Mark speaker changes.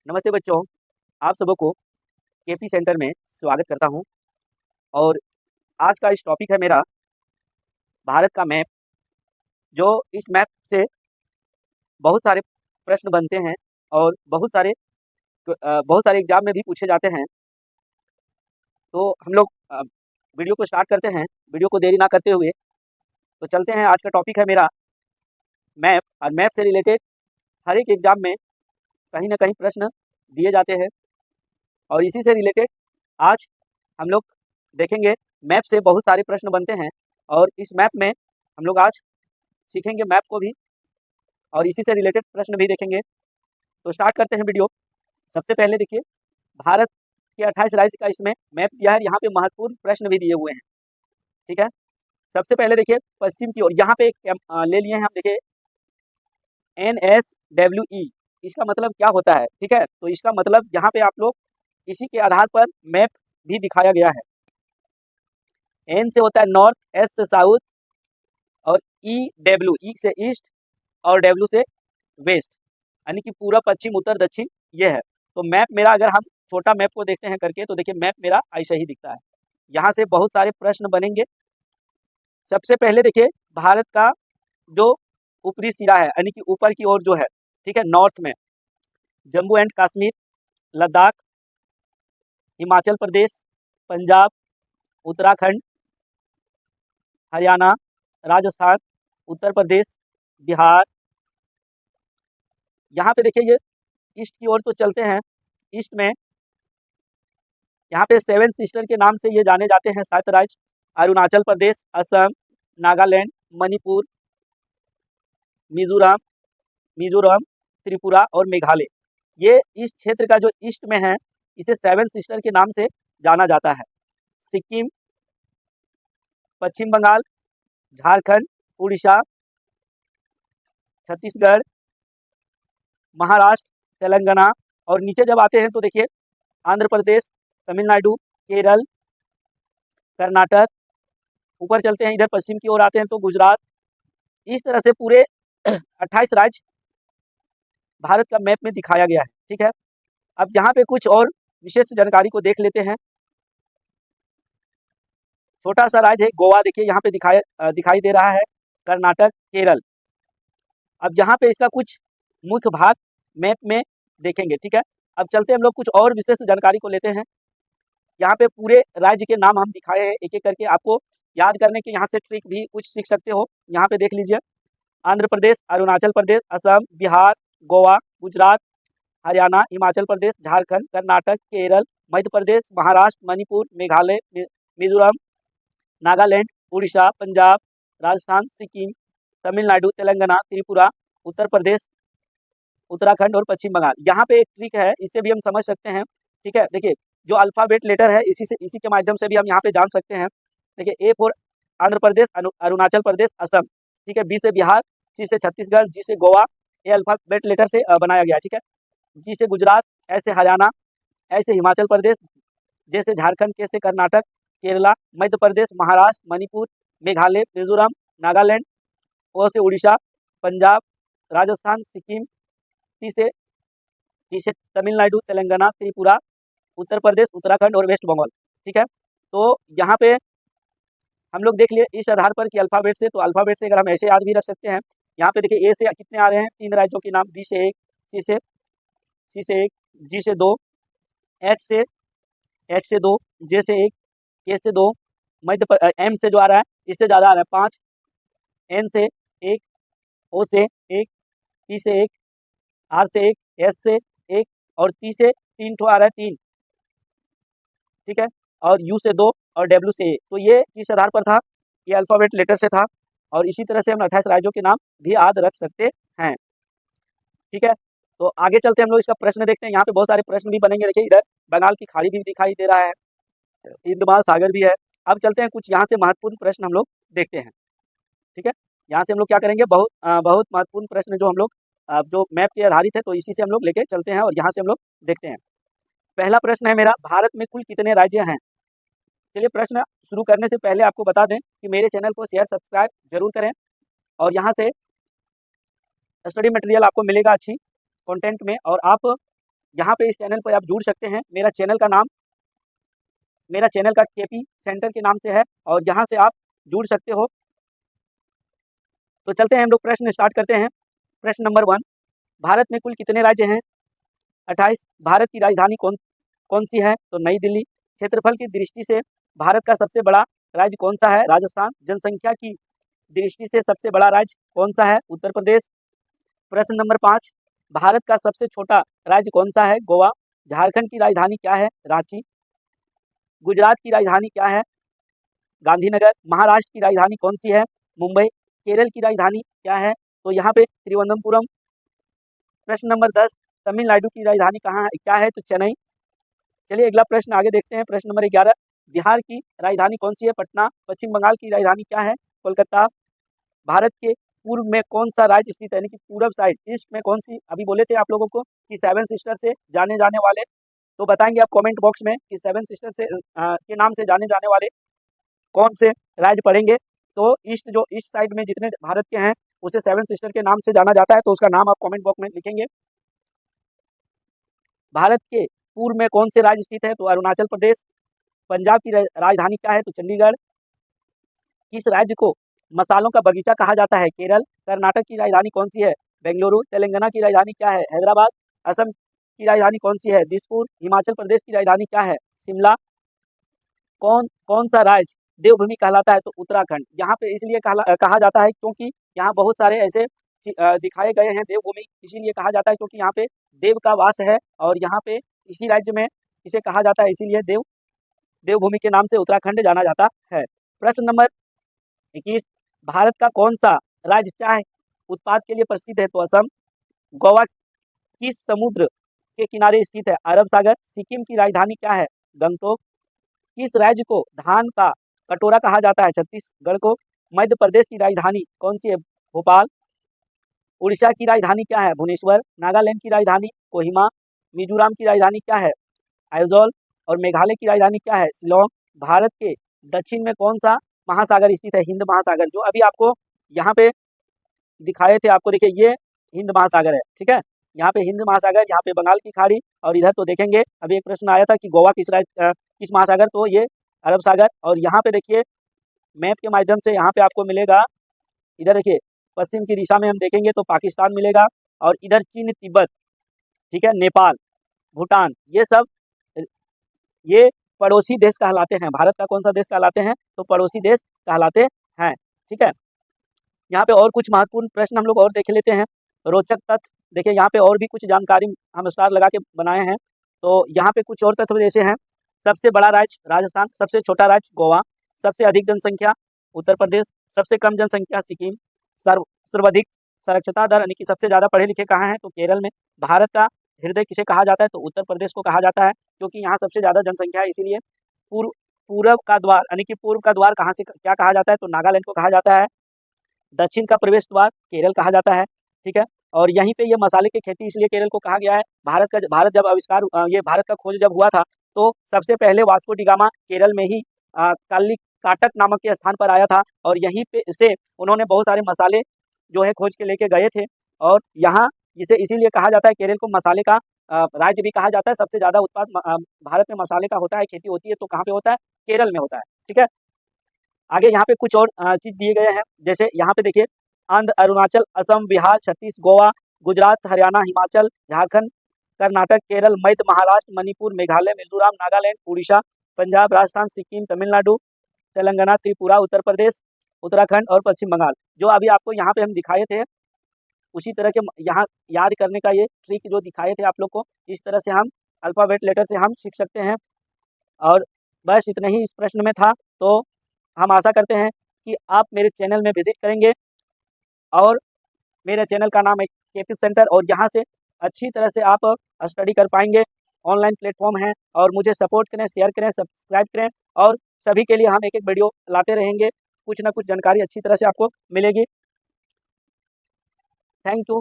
Speaker 1: नमस्ते बच्चों, आप सबों को केपी सेंटर में स्वागत करता हूं। और आज का इस टॉपिक है मेरा भारत का मैप। जो इस मैप से बहुत सारे प्रश्न बनते हैं और बहुत सारे एग्जाम में भी पूछे जाते हैं। तो हम लोग वीडियो को स्टार्ट करते हैं। वीडियो को देरी ना करते हुए तो चलते हैं। आज का टॉपिक है मेरा मैप, और मैप से रिलेटेड हर एक एग्जाम में कहीं ना कहीं प्रश्न दिए जाते हैं। और इसी से रिलेटेड आज हम लोग देखेंगे। मैप से बहुत सारे प्रश्न बनते हैं और इस मैप में हम लोग आज सीखेंगे मैप को भी, और इसी से रिलेटेड प्रश्न भी देखेंगे। तो स्टार्ट करते हैं वीडियो। सबसे पहले देखिए, भारत के 28 राज्य का इसमें मैप दिया है। यहाँ पे महत्वपूर्ण प्रश्न भी दिए हुए हैं, ठीक है। सबसे पहले देखिए पश्चिम की ओर, यहाँ पे एक ले लिए हैं हम। देखिए NSWE, इसका मतलब क्या होता है, ठीक है। तो इसका मतलब यहाँ पे आप लोग इसी के आधार पर मैप भी दिखाया गया है। एन से होता है नॉर्थ, एस से साउथ, और ई से ईस्ट, और डब्ल्यू से वेस्ट, यानी कि पूरा पश्चिम उत्तर दक्षिण ये है। तो मैप मेरा, अगर हम छोटा मैप को देखते हैं करके, तो देखिए मैप मेरा ऐसा ही दिखता है। यहाँ से बहुत सारे प्रश्न बनेंगे। सबसे पहले देखिए, भारत का जो ऊपरी सिरा है, यानी कि ऊपर की ओर जो है, ठीक है, नॉर्थ में जम्मू एंड कश्मीर, लद्दाख, हिमाचल प्रदेश, पंजाब, उत्तराखंड, हरियाणा, राजस्थान, उत्तर प्रदेश, बिहार। यहाँ पे देखिए ये ईस्ट की ओर तो चलते हैं। ईस्ट में यहाँ पे 7 सिस्टर के नाम से ये जाने जाते हैं 7 राज्य: अरुणाचल प्रदेश, असम, नागालैंड, मणिपुर, मिजोरम, त्रिपुरा और मेघालय। ये इस क्षेत्र का जो ईस्ट में है, इसे 7 सिस्टर के नाम से जाना जाता है। सिक्किम, पश्चिम बंगाल, झारखंड, उड़ीसा, छत्तीसगढ़, महाराष्ट्र, तेलंगाना, और नीचे जब आते हैं तो देखिए आंध्र प्रदेश, तमिलनाडु, केरल, कर्नाटक। ऊपर चलते हैं, इधर पश्चिम की ओर आते हैं तो गुजरात। इस तरह से पूरे 28 राज्य भारत का मैप में दिखाया गया है, ठीक है। अब यहाँ पे कुछ और विशेष जानकारी को देख लेते हैं। छोटा सा राज्य है गोवा, देखिए यहाँ पे दिखाई दे रहा है। कर्नाटक, केरल। अब यहाँ पे इसका कुछ मुख्य भाग मैप में देखेंगे, ठीक है। अब चलते हैं हम लोग कुछ और विशेष जानकारी को लेते हैं। यहाँ पे पूरे राज्य के नाम हम दिखाए हैं एक एक करके। आपको याद करने के यहाँ से ट्रिक भी कुछ सीख सकते हो। यहाँ पे देख लीजिए, आंध्र प्रदेश, अरुणाचल प्रदेश, असम, बिहार, गोवा, गुजरात, हरियाणा, हिमाचल प्रदेश, झारखंड, कर्नाटक, केरल, मध्य प्रदेश, महाराष्ट्र, मणिपुर, मेघालय, मिजोरम, नागालैंड, उड़ीसा, पंजाब, राजस्थान, सिक्किम, तमिलनाडु, तेलंगाना, त्रिपुरा, उत्तर प्रदेश, उत्तराखंड और पश्चिम बंगाल। यहाँ पे एक ट्रिक है, इससे भी हम समझ सकते हैं, ठीक है। देखिए जो अल्फ़ाबेट लेटर है, इसी के माध्यम से भी हम यहाँ पे जान सकते हैं। देखिए ए फॉर आंध्र प्रदेश, अरुणाचल प्रदेश, असम, ठीक है। बी से बिहार, सी से छत्तीसगढ़, जी से गोवा। ये अल्फ़ाबेट लेटर से बनाया गया, ठीक है। जी से गुजरात, ए से हरियाणा, ए से हिमाचल प्रदेश, जे से झारखंड, के से कर्नाटक, केरला, मध्य प्रदेश, महाराष्ट्र, मणिपुर, मेघालय, मिजोरम, नागालैंड, ओ से उड़ीसा, पंजाब, राजस्थान, सिक्किम, टी से तमिलनाडु, तेलंगाना, त्रिपुरा, उत्तर प्रदेश, उत्तराखंड और वेस्ट बंगाल, ठीक है। तो यहाँ पे हम लोग देख लिए इस आधार पर कि अल्फ़ाबेट से, तो अल्फ़ाबेट से अगर हम ऐसे याद भी रख सकते हैं। यहाँ पे देखिए ए से कितने आ रहे हैं, 3 राज्यों के नाम। बी से 1, सी से 1, जी से 2, एच से 2, जे से 1, के से 2, एम से जो आ रहा है इससे ज़्यादा आ रहा है 5, एन से 1, ओ से 1, पी से 1, आर से 1, एस से 1, और टी से 3 ठो आ रहा है 3, ठीक है। और यू से 2 और डब्ल्यू से 1। तो ये किस आधार पर था, ये अल्फ़ाबेट लेटर से था। और इसी तरह से हम 28 राज्यों के नाम भी याद रख सकते हैं, ठीक है। तो आगे चलते हम लोग इसका प्रश्न देखते हैं। यहाँ पे बहुत सारे प्रश्न भी बनेंगे। देखिए इधर बंगाल की खाड़ी भी दिखाई दे रहा है, हिंद महासागर भी है। अब चलते हैं कुछ यहाँ से महत्वपूर्ण प्रश्न हम लोग देखते हैं, ठीक है। यहाँ से हम लोग क्या करेंगे, बहुत महत्वपूर्ण प्रश्न जो हम लोग जो मैप के आधारित है, तो इसी से हम लोग लेके चलते हैं और यहाँ से हम लोग देखते हैं। पहला प्रश्न है मेरा, भारत में कुल कितने राज्य हैं। चलिए प्रश्न शुरू करने से पहले आपको बता दें कि मेरे चैनल को शेयर सब्सक्राइब जरूर करें, और यहाँ से स्टडी मटेरियल आपको मिलेगा अच्छी कंटेंट में। और आप यहाँ पे इस चैनल पर आप जुड़ सकते हैं। मेरा चैनल का केपी सेंटर के नाम से है और यहाँ से आप जुड़ सकते हो। तो चलते हैं हम लोग प्रश्न स्टार्ट करते हैं। प्रश्न नंबर 1, भारत में कुल कितने राज्य हैं? 28। भारत की राजधानी कौन सी है? तो नई दिल्ली। क्षेत्रफल की दृष्टि से भारत का सबसे बड़ा राज्य कौन सा है? राजस्थान। जनसंख्या की दृष्टि से सबसे बड़ा राज्य कौन सा है? उत्तर प्रदेश। प्रश्न नंबर 5, भारत का सबसे छोटा राज्य कौन सा है? गोवा। झारखंड की राजधानी क्या है? रांची। गुजरात की राजधानी क्या है? गांधीनगर। महाराष्ट्र की राजधानी कौन सी है? मुंबई। केरल की राजधानी क्या है? तो यहाँ पे तिरुवनंतपुरम। प्रश्न नंबर 10, तमिलनाडु की राजधानी क्या है? तो चेन्नई। चलिए अगला प्रश्न आगे देखते हैं। प्रश्न नंबर 11, बिहार की राजधानी कौन सी है? पटना। पश्चिम बंगाल की राजधानी क्या है? कोलकाता। भारत के पूर्व में कौन सा राज्य स्थित है? यानी कि पूरब साइड, ईस्ट में कौन सी? अभी बोले थे आप लोगों को कि 7 सिस्टर से जाने जाने वाले, तो बताएंगे आप कमेंट बॉक्स में कि 7 सिस्टर से के नाम से जाने जाने वाले कौन से राज्य पड़ेंगे। तो जो ईस्ट साइड में जितने भारत के हैं उसे 7 सिस्टर के नाम से जाना जाता है, तो उसका नाम आप कमेंट बॉक्स में लिखेंगे। भारत के पूर्व में कौन से राज्य स्थित है? तो अरुणाचल प्रदेश। पंजाब की राजधानी क्या है? तो चंडीगढ़। किस राज्य को मसालों का बगीचा कहा जाता है? केरल। कर्नाटक की राजधानी कौन सी है? बेंगलुरु। तेलंगाना की राजधानी क्या है? हैदराबाद। असम की राजधानी कौन सी है? दिसपुर। हिमाचल प्रदेश की राजधानी क्या है? शिमला। कौन सा राज्य देवभूमि कहलाता है? तो उत्तराखंड। यहाँ पे इसलिए कहा जाता है क्योंकि यहाँ बहुत सारे ऐसे दिखाए गए हैं देवभूमि, इसीलिए कहा जाता है क्योंकि यहाँ पे देव का वास है और यहाँ पे इसी राज्य में इसे कहा जाता है, इसीलिए देवभूमि के नाम से उत्तराखंड जाना जाता है। प्रश्न नंबर 21, भारत का कौन सा राज्य चाय उत्पाद के लिए प्रसिद्ध है? तो असम। गोवा किस समुद्र के किनारे स्थित है? अरब सागर। सिक्किम की राजधानी क्या है? गंगटोक। किस राज्य को धान का कटोरा कहा जाता है? छत्तीसगढ़ को। मध्य प्रदेश की राजधानी कौन सी है? भोपाल। उड़ीसा की राजधानी क्या है? भुवनेश्वर। नागालैंड की राजधानी कोहिमा। मिजोरम की राजधानी क्या है? आइजोल। और मेघालय की राजधानी क्या है? शिलोंग। भारत के दक्षिण में कौन सा महासागर स्थित है? हिंद महासागर। जो अभी आपको यहाँ पे दिखाए थे, आपको देखिए ये हिंद महासागर है, ठीक है। यहाँ पे हिंद महासागर, यहाँ पे बंगाल की खाड़ी, और इधर तो देखेंगे अभी एक प्रश्न आया था कि गोवा किस महासागर, तो ये अरब सागर। और यहाँ पे देखिए मैप के माध्यम से यहाँ पे आपको मिलेगा, इधर देखिए पश्चिम की दिशा में हम देखेंगे तो पाकिस्तान मिलेगा, और इधर चीन, तिब्बत, ठीक है, नेपाल, भूटान, ये पड़ोसी देश कहलाते हैं। भारत का कौन सा देश कहलाते हैं? तो पड़ोसी देश कहलाते हैं, ठीक है। यहाँ पे और कुछ महत्वपूर्ण प्रश्न हम लोग और देख लेते हैं, रोचक तथ्य। देखिए यहाँ पे और भी कुछ जानकारी हम स्टार लगा के बनाए हैं, तो यहाँ पे कुछ और तथ्य जैसे हैं, सबसे बड़ा राज्य राजस्थान, सबसे छोटा राज्य गोवा, सबसे अधिक जनसंख्या उत्तर प्रदेश, सबसे कम जनसंख्या सिक्किम, सर्वाधिक साक्षरता दर यानी कि सबसे ज़्यादा पढ़े लिखे कहाँ हैं? तो केरल में। भारत का हृदय किसे कहा जाता है? तो उत्तर प्रदेश को कहा जाता है, क्योंकि यहाँ सबसे ज़्यादा जनसंख्या है, इसीलिए। पूर्व का द्वार यानी कि पूर्व का द्वार कहाँ से क्या कहा जाता है? तो नागालैंड को कहा जाता है। दक्षिण का प्रवेश द्वार केरल कहा जाता है, ठीक है। और यहीं पे ये मसाले की खेती इसलिए केरल को कहा गया है। भारत जब ये भारत का खोज जब हुआ था, तो सबसे पहले वास्को डी गामा केरल में ही काटक नामक के स्थान पर आया था, और यहीं पे से उन्होंने बहुत सारे मसाले जो है खोज के लेके गए थे। और यहाँ इसे इसीलिए कहा जाता है, केरल को मसाले का राज्य भी कहा जाता है। सबसे ज़्यादा उत्पाद भारत में मसाले का होता है, खेती होती है, तो कहाँ पे होता है? केरल में होता है, ठीक है। आगे यहाँ पे कुछ और चीज दिए गए हैं, जैसे यहाँ पे देखिए आंध्र, अरुणाचल, असम, बिहार, छत्तीसगढ़, गोवा, गुजरात, हरियाणा, हिमाचल, झारखंड, कर्नाटक, केरल, मध्य, महाराष्ट्र, मणिपुर, मेघालय, मिजोरम, नागालैंड, उड़ीसा, पंजाब, राजस्थान, सिक्किम, तमिलनाडु, तेलंगाना, त्रिपुरा, उत्तर प्रदेश, उत्तराखंड और पश्चिम बंगाल। जो अभी आपको यहाँ पे हम दिखाए थे, उसी तरह के यहाँ याद करने का ये ट्रिक जो दिखाए थे आप लोग को, इस तरह से हम अल्फ़ाबेट लेटर से हम सीख सकते हैं। और बस इतना ही इस प्रश्न में था। तो हम आशा करते हैं कि आप मेरे चैनल में विजिट करेंगे, और मेरे चैनल का नाम है केपी सेंटर, और यहाँ से अच्छी तरह से आप स्टडी कर पाएंगे। ऑनलाइन प्लेटफॉर्म है, और मुझे सपोर्ट करें, शेयर करें, सब्सक्राइब करें, और सभी के लिए हम एक एक वीडियो लाते रहेंगे, कुछ ना कुछ जानकारी अच्छी तरह से आपको मिलेगी। Thank you.